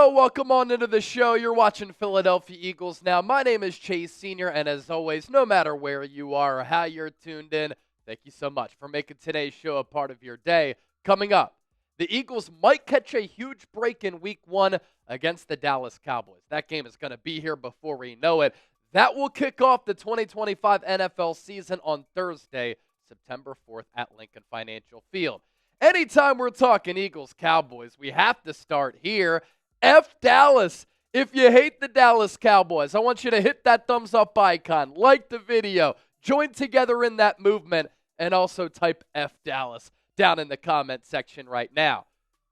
Yo, welcome on into the show. You're watching Philadelphia Eagles now. My name is Chase Sr., and as always, no matter where you are or how you're tuned in, thank you so much for making today's show a part of your day. Coming up, the Eagles might catch a huge break in Week 1 against the Dallas Cowboys. That game is going to be here before we know it. That will kick off the 2025 NFL season on Thursday, September 4th at Lincoln Financial Field. Anytime we're talking Eagles-Cowboys, we have to start here. F Dallas. If you hate the Dallas Cowboys, I want you to hit that thumbs up icon, like the video, join together in that movement, and also type F Dallas down in the comment section right now.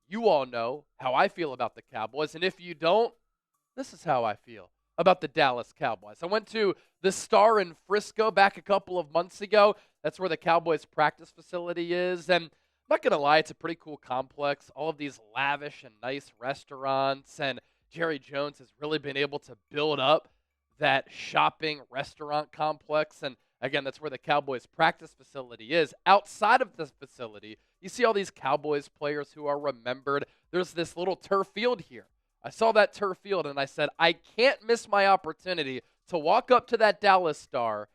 You all know how I feel about the Cowboys, and if you don't, this is how I feel about the Dallas Cowboys. I went to the Star in Frisco back a couple of months ago. That's where the Cowboys practice facility is, and I'm not going to lie, it's a pretty cool complex. All of these lavish and nice restaurants, and Jerry Jones has really been able to build up that shopping restaurant complex. And again, that's where the Cowboys practice facility is. Outside of this facility, you see all these Cowboys players who are remembered. There's this little turf field here. I saw that turf field, and I said, I can't miss my opportunity to walk up to that Dallas Star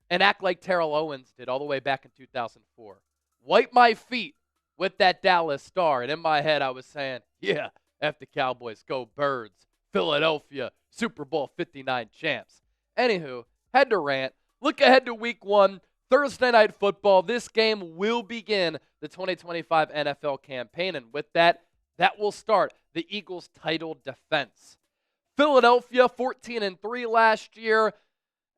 and act like Terrell Owens did all the way back in 2004. Wipe my feet with that Dallas Star. And in my head, I was saying, yeah, F the Cowboys, go Birds, Philadelphia, Super Bowl 59 champs. Anywho, had to rant. Look ahead to Week 1, Thursday Night Football. This game will begin the 2025 NFL campaign. And with that, that will start the Eagles' title defense. Philadelphia, 14-3 last year,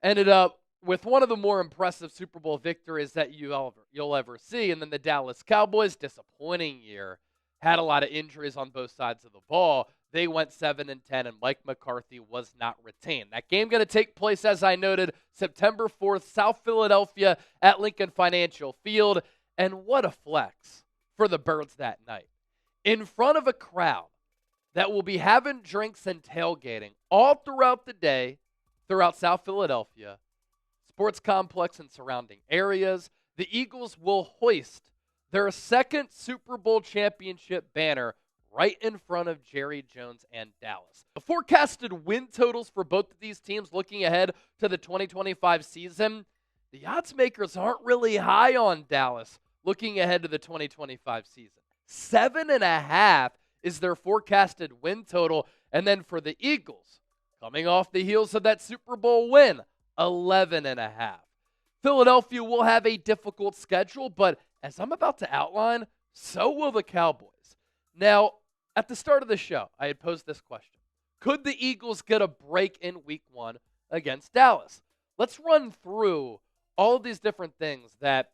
ended up with one of the more impressive Super Bowl victories that you'll ever see. And then the Dallas Cowboys, disappointing year, had a lot of injuries on both sides of the ball. They went 7-10, and Mike McCarthy was not retained. That game going to take place, as I noted, September 4th, South Philadelphia at Lincoln Financial Field. And what a flex for the Birds that night. In front of a crowd that will be having drinks and tailgating all throughout the day, throughout South Philadelphia, sports complex and surrounding areas, the Eagles will hoist their second Super Bowl championship banner right in front of Jerry Jones and Dallas. The forecasted win totals for both of these teams looking ahead to the 2025 season, the odds makers aren't really high on Dallas looking ahead to the 2025 season. 7.5 is their forecasted win total. And then for the Eagles, coming off the heels of that Super Bowl win, 11.5. Philadelphia will have a difficult schedule, but as I'm about to outline, so will the Cowboys. Now, at the start of the show, I had posed this question. Could the Eagles get a break in Week 1 against Dallas? Let's run through all of these different things that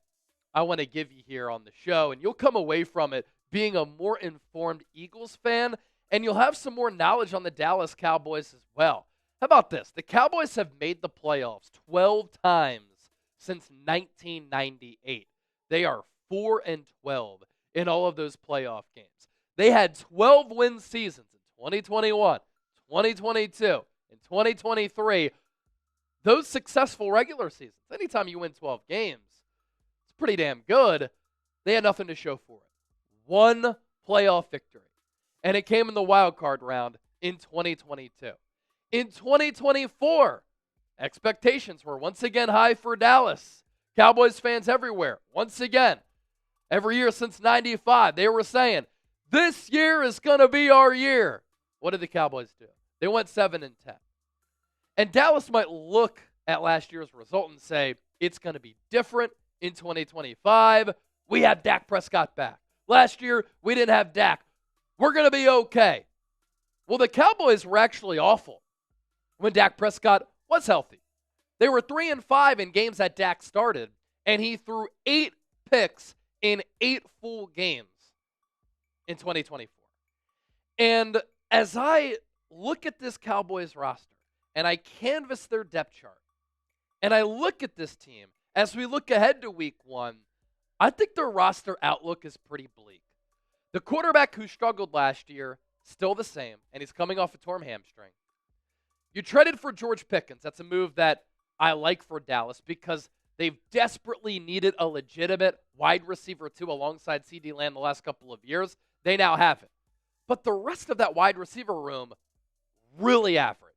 I want to give you here on the show, and you'll come away from it being a more informed Eagles fan, and you'll have some more knowledge on the Dallas Cowboys as well. How about this? The Cowboys have made the playoffs 12 times since 1998. They are 4-12 in all of those playoff games. They had 12-win seasons in 2021, 2022, and 2023. Those successful regular seasons, anytime you win 12 games, it's pretty damn good. They had nothing to show for it. One playoff victory, and it came in the wild card round in 2022. In 2024, expectations were once again high for Dallas. Cowboys fans everywhere, once again, every year since 95, they were saying, this year is going to be our year. What did the Cowboys do? They went 7-10. And Dallas might look at last year's result and say, it's going to be different in 2025. We have Dak Prescott back. Last year, we didn't have Dak. We're going to be okay. Well, the Cowboys were actually awful when Dak Prescott was healthy. They were 3-5 in games that Dak started, and he threw 8 picks in 8 full games in 2024. And as I look at this Cowboys roster, and I canvass their depth chart, and I look at this team, as we look ahead to Week 1, I think their roster outlook is pretty bleak. The quarterback who struggled last year, still the same, and he's coming off a torn hamstring. You traded for George Pickens. That's a move that I like for Dallas because they've desperately needed a legitimate wide receiver too alongside CeeDee Lamb the last couple of years. They now have it. but the rest of that wide receiver room, really average.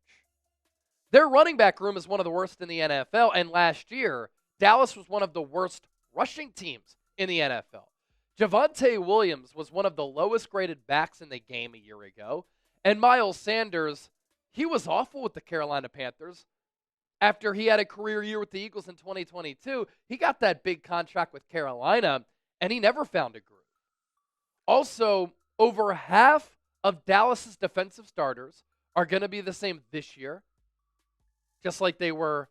Their running back room is one of the worst in the NFL, and last year, Dallas was one of the worst rushing teams in the NFL. Javonte Williams was one of the lowest graded backs in the game a year ago, and Miles Sanders, he was awful with the Carolina Panthers. After he had a career year with the Eagles in 2022, he got that big contract with Carolina, and he never found a groove. Also, over half of Dallas's defensive starters are going to be the same this year, just like they were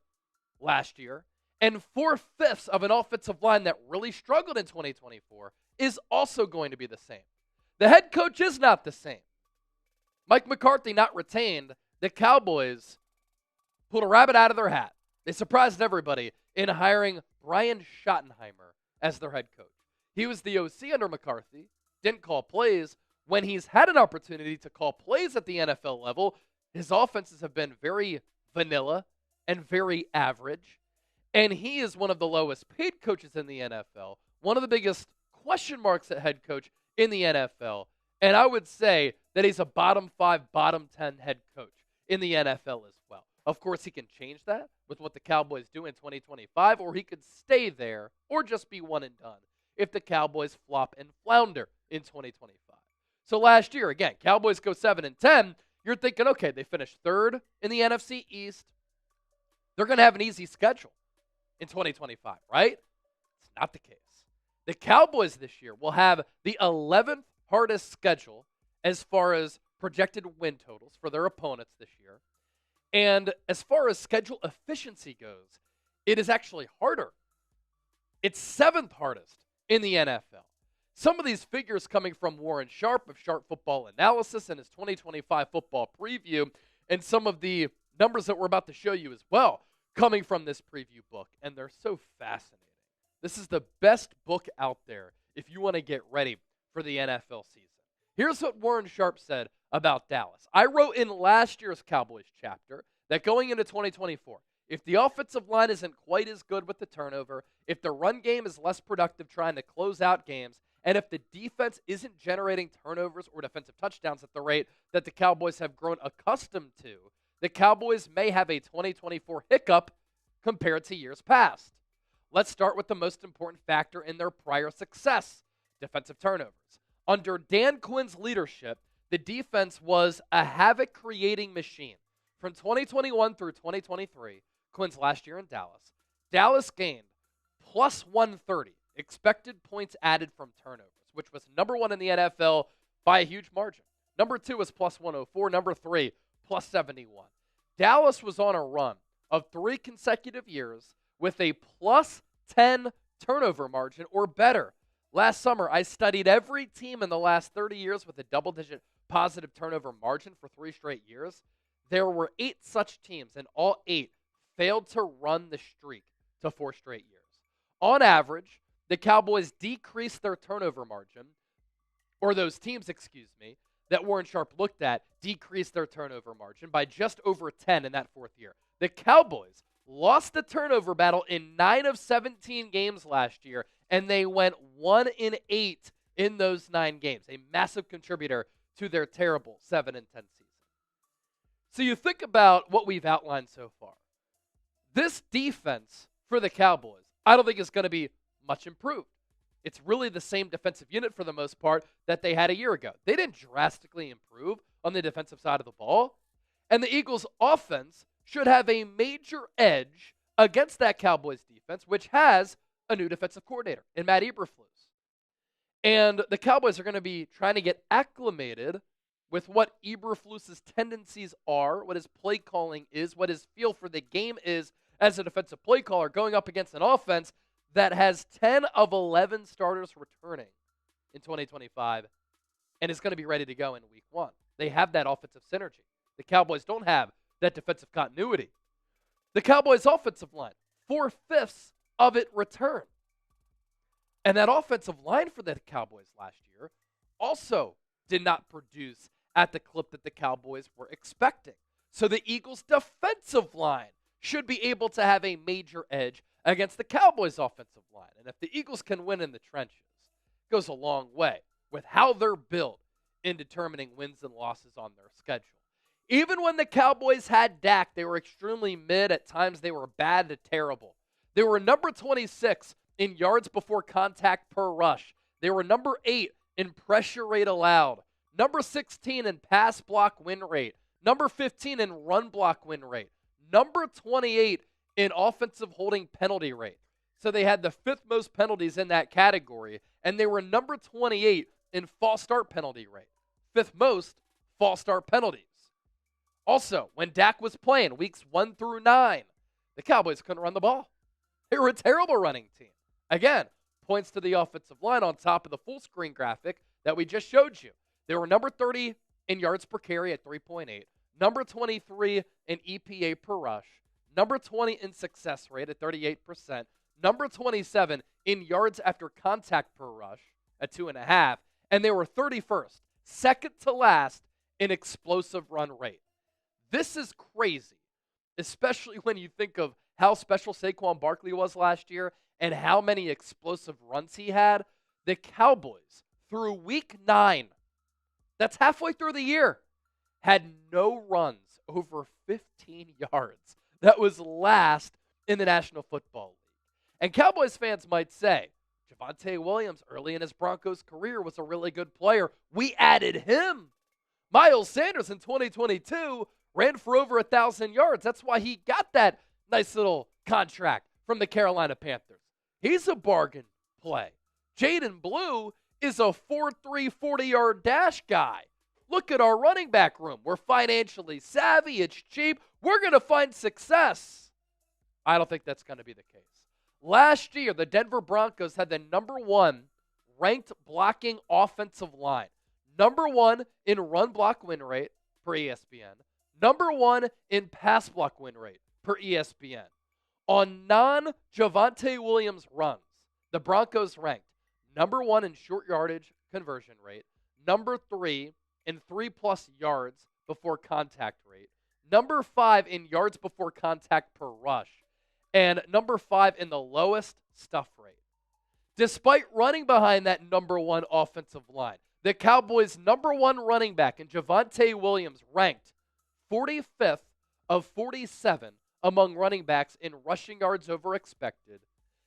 last year. And 4/5 of an offensive line that really struggled in 2024 is also going to be the same. The head coach is not the same. Mike McCarthy not retained. The Cowboys pulled a rabbit out of their hat. They surprised everybody in hiring Brian Schottenheimer as their head coach. He was the OC under McCarthy, didn't call plays. When he's had an opportunity to call plays at the NFL level, his offenses have been very vanilla and very average. And he is one of the lowest paid coaches in the NFL, one of the biggest question marks at head coach in the NFL. And I would say that he's a bottom 5, bottom 10 head coach in the NFL as well. Of course, he can change that with what the Cowboys do in 2025, or he could stay there or just be one and done if the Cowboys flop and flounder in 2025. So last year, again, Cowboys go 7-10. You're thinking, okay, they finished third in the NFC East. They're going to have an easy schedule in 2025, right? It's not the case. The Cowboys this year will have the 11th hardest schedule as far as projected win totals for their opponents this year. And as far as schedule efficiency goes, it is actually harder. It's 7th hardest in the NFL. Some of these figures coming from Warren Sharp of Sharp Football Analysis and his 2025 football preview, and some of the numbers that we're about to show you as well coming from this preview book, and they're so fascinating. This is the best book out there if you want to get ready for the NFL season. Here's what Warren Sharp said about Dallas. I wrote in last year's Cowboys chapter that going into 2024, if the offensive line isn't quite as good with the turnover, if the run game is less productive trying to close out games, and if the defense isn't generating turnovers or defensive touchdowns at the rate that the Cowboys have grown accustomed to, the Cowboys may have a 2024 hiccup compared to years past. Let's start with the most important factor in their prior success, defensive turnovers. Under Dan Quinn's leadership, the defense was a havoc-creating machine. From 2021 through 2023, Quinn's last year in Dallas gained plus 130 expected points added from turnovers, which was number 1 in the NFL by a huge margin. Number 2 was plus 104. Number 3, plus 71. Dallas was on a run of 3 consecutive years with a plus 10 turnover margin or better. Last summer, I studied every team in the last 30 years with a double-digit positive turnover margin for 3 straight years. There were 8 such teams, and all 8 failed to run the streak to 4 straight years. On average, the Cowboys decreased their turnover margin, or those teams, that Warren Sharp looked at decreased their turnover margin by just over 10 in that 4th year. The Cowboys lost the turnover battle in 9 of 17 games last year, and they went 1-8 in those 9 games, a massive contributor to their terrible 7-10 season. So you think about what we've outlined so far. This defense for the Cowboys, I don't think is going to be much improved. It's really the same defensive unit for the most part that they had a year ago. They didn't drastically improve on the defensive side of the ball. And the Eagles' offense should have a major edge against that Cowboys defense, which has a new defensive coordinator in Matt Eberflus. And the Cowboys are going to be trying to get acclimated with what Eberflus's tendencies are, what his play calling is, what his feel for the game is as a defensive play caller going up against an offense that has 10 of 11 starters returning in 2025 and is going to be ready to go in week 1. They have that offensive synergy. The Cowboys don't have that defensive continuity. The Cowboys' offensive line, 4/5 of it return. And that offensive line for the Cowboys last year also did not produce at the clip that the Cowboys were expecting. So the Eagles' defensive line should be able to have a major edge against the Cowboys' offensive line. And if the Eagles can win in the trenches, it goes a long way with how they're built in determining wins and losses on their schedule. Even when the Cowboys had Dak, they were extremely mid. At times, they were bad to terrible. They were number 26 in yards before contact per rush. They were number 8 in pressure rate allowed. Number 16 in pass block win rate. Number 15 in run block win rate. Number 28 in offensive holding penalty rate. So they had the 5th most penalties in that category, and they were number 28 in false start penalty rate. 5th most false start penalties. Also, when Dak was playing weeks 1 through 9, the Cowboys couldn't run the ball. They were a terrible running team. Again, points to the offensive line on top of the full screen graphic that we just showed you. They were number 30 in yards per carry at 3.8, number 23 in EPA per rush, number 20 in success rate at 38%, number 27 in yards after contact per rush at 2.5, and they were 31st, second to last in explosive run rate. This is crazy, especially when you think of how special Saquon Barkley was last year and how many explosive runs he had. The Cowboys, through week 9, that's halfway through the year, had no runs over 15 yards. That was last in the National Football League. And Cowboys fans might say, Javonte Williams, early in his Broncos career, was a really good player. We added him. Miles Sanders in 2022 ran for over 1,000 yards. That's why he got that nice little contract from the Carolina Panthers. He's a bargain play. Jaden Blue is a 4.3 40-yard dash guy. Look at our running back room. We're financially savvy. It's cheap. We're going to find success. I don't think that's going to be the case. Last year, the Denver Broncos had the number 1 ranked blocking offensive line. Number 1 in run block win rate per ESPN. Number 1 in pass block win rate per ESPN. On non-Javonte Williams runs, the Broncos ranked number 1 in short yardage conversion rate, number 3 in 3+ yards before contact rate, number 5 in yards before contact per rush, and number 5 in the lowest stuff rate. Despite running behind that number 1 offensive line, the Cowboys' number 1 running back in Javonte Williams ranked 45th of 47 among running backs in rushing yards over expected,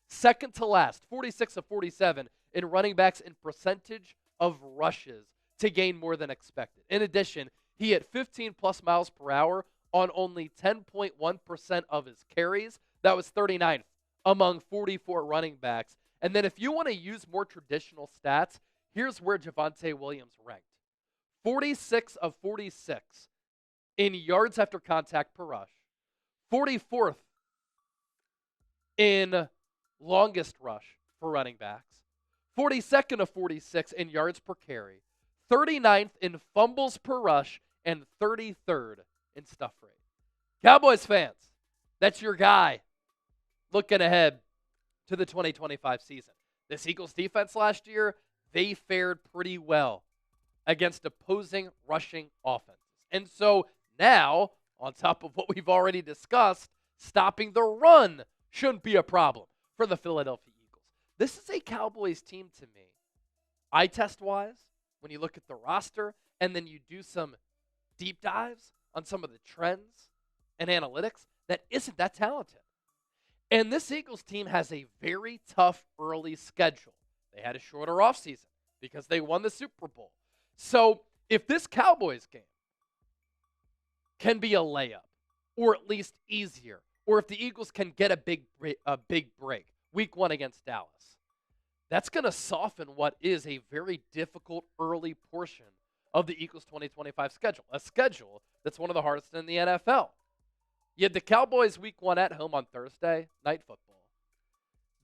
second to last, 46 of 47 in running backs in percentage of rushes to gain more than expected. In addition, he hit 15+ miles per hour on only 10.1% of his carries. That was 39th among 44 running backs. And then if you want to use more traditional stats, here's where Javonte Williams ranked. 46 of 46 in yards after contact per rush. 44th in longest rush for running backs. 42nd of 46 in yards per carry. 39th in fumbles per rush. And 33rd in stuff rate. Cowboys fans, that's your guy looking ahead to the 2025 season. This Eagles defense last year, they fared pretty well against opposing rushing offenses. And so now, on top of what we've already discussed, stopping the run shouldn't be a problem for the Philadelphia Eagles. This is a Cowboys team to me, eye test-wise, when you look at the roster, and then you do some deep dives on some of the trends and analytics, that isn't that talented. And this Eagles team has a very tough early schedule. They had a shorter offseason because they won the Super Bowl. So if this Cowboys game can be a layup, or at least easier, or if the Eagles can get a big break, week 1 against Dallas, that's going to soften what is a very difficult early portion of the Eagles 2025 schedule, a schedule that's one of the hardest in the NFL. You had the Cowboys week 1 at home on Thursday, Night Football.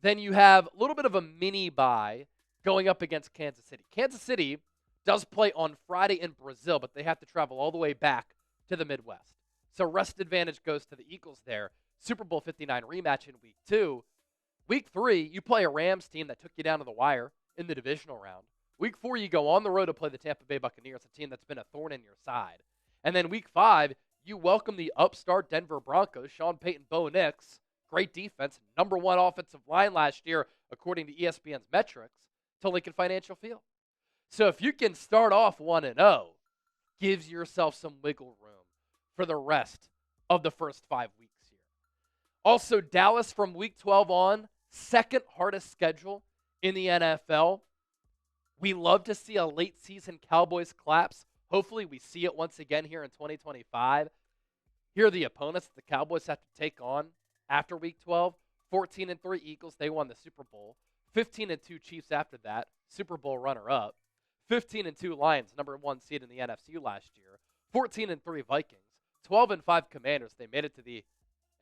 Then you have a little bit of a mini bye going up against Kansas City. Kansas City does play on Friday in Brazil, but they have to travel all the way back to the Midwest. So rest advantage goes to the Eagles there. Super Bowl 59 rematch in week 2. Week 3, you play a Rams team that took you down to the wire in the divisional round. Week 4, you go on the road to play the Tampa Bay Buccaneers, a team that's been a thorn in your side. And then week 5, you welcome the upstart Denver Broncos, Sean Payton, Bo Nix, great defense, number 1 offensive line last year, according to ESPN's metrics, to Lincoln Financial Field. So if you can start off 1-0, gives yourself some wiggle room for the rest of the first 5 weeks here. Also, Dallas from week 12 on, second hardest schedule in the NFL. We love to see a late season Cowboys collapse. Hopefully we see it once again here in 2025. Here are the opponents the Cowboys have to take on after week 12. 14-3 Eagles, they won the Super Bowl. 15-2 Chiefs after that, Super Bowl runner-up. 15-2 Lions, number 1 seed in the NFC last year. 14-3 Vikings. 12-5 Commanders, they made it to the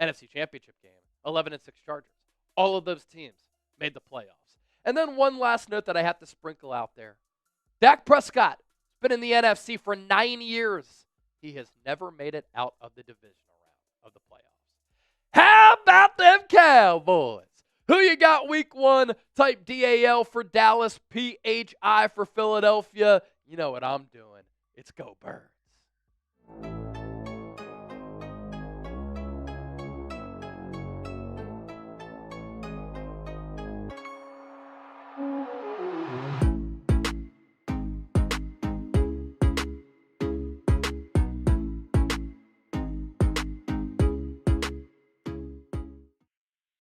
NFC Championship game. 11-6 Chargers. All of those teams made the playoffs. And then one last note that I have to sprinkle out there. Dak Prescott has been in the NFC for 9 years. He has never made it out of the divisional round of the playoffs. How about them Cowboys? Who you got week 1? Type DAL for Dallas, PHI for Philadelphia. You know what I'm doing. It's Go Birds.